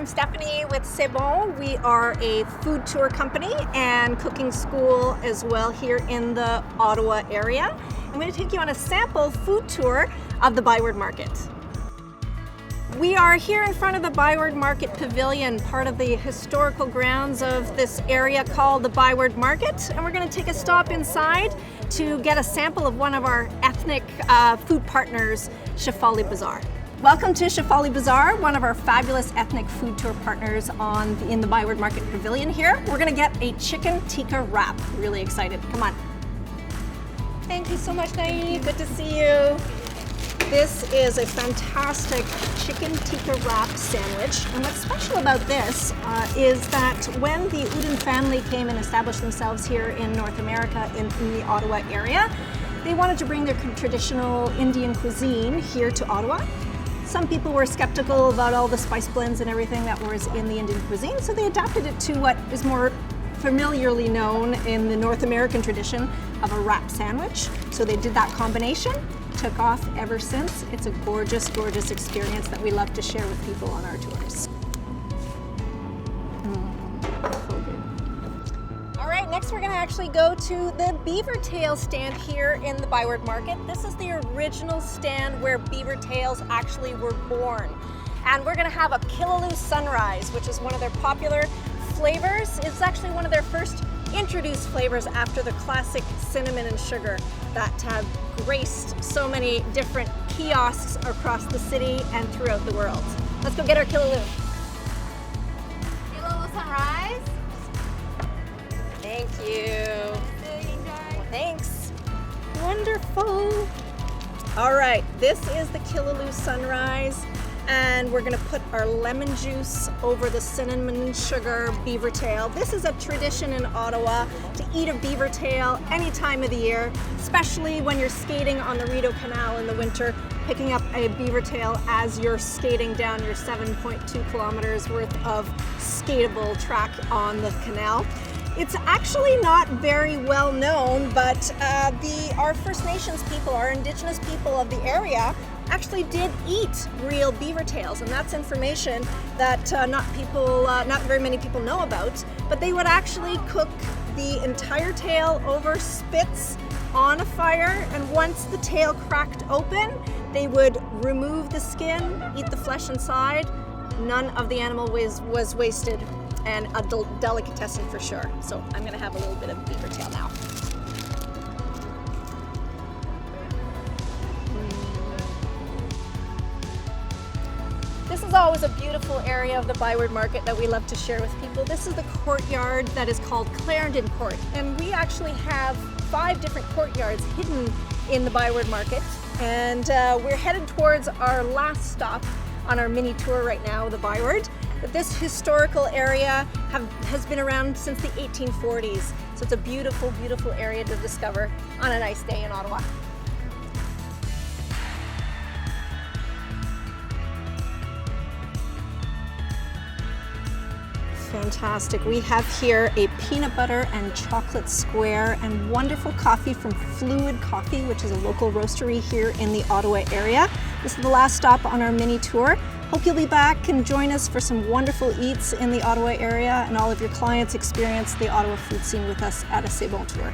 I'm Stephanie with C'est Bon. We are a food tour company and cooking school as well here in the Ottawa area. I'm going to take you on a sample food tour of the Byward Market. We are here in front of the Byward Market Pavilion, part of the historical grounds of this area called the Byward Market, and we're going to take a stop inside to get a sample of one of our ethnic food partners, Shefali Bazaar. Welcome to Shefali Bazaar, one of our fabulous ethnic food tour partners in the Byward Market Pavilion here. We're going to get a chicken tikka wrap. Really excited. Come on. Thank you so much, Naive. Good to see you. This is a fantastic chicken tikka wrap sandwich, and what's special about this is that when the Udon family came and established themselves here in North America in the Ottawa area, they wanted to bring their traditional Indian cuisine here to Ottawa. Some people were skeptical about all the spice blends and everything that was in the Indian cuisine, so they adapted it to what is more familiarly known in the North American tradition of a wrap sandwich. So they did that combination, took off ever since. It's a gorgeous, gorgeous experience that we love to share with people on our tours. So good. All right, next we're gonna actually go to the beaver tail stand here in the Byward Market. This is the original stand where beaver tails actually were born. And we're gonna have a Killaloo Sunrise, which is one of their popular flavors. It's actually one of their first introduced flavors after the classic cinnamon and sugar that have graced so many different kiosks across the city and throughout the world. Let's go get our Killaloo. Killaloo Sunrise. Thank you. Enjoy. Thanks. Wonderful. All right, this is the Killaloo Sunrise, and we're gonna put our lemon juice over the cinnamon sugar beaver tail. This is a tradition in Ottawa to eat a beaver tail any time of the year, especially when you're skating on the Rideau Canal in the winter, picking up a beaver tail as you're skating down your 7.2 kilometers worth of skatable track on the canal. It's actually not very well known, but our First Nations people, our Indigenous people of the area, actually did eat real beaver tails, and that's information that not very many people know about. But they would actually cook the entire tail over spits on a fire, and once the tail cracked open, they would remove the skin, eat the flesh inside. None of the animal was wasted, and a delicatessen for sure. So I'm gonna have a little bit of beaver tail now. This is always a beautiful area of the Byward Market that we love to share with people. This is the courtyard that is called Clarendon Court, and we actually have 5 different courtyards hidden in the Byward Market, and we're headed towards our last stop on our mini tour right now, the Byward. But this historical area has been around since the 1840s, so it's a beautiful, beautiful area to discover on a nice day in Ottawa. Fantastic. We have here a peanut butter and chocolate square and wonderful coffee from Fluid Coffee, which is a local roastery here in the Ottawa area. This is the last stop on our mini tour. Hope you'll be back and join us for some wonderful eats in the Ottawa area, and all of your clients experience the Ottawa food scene with us at a C'est Bon tour.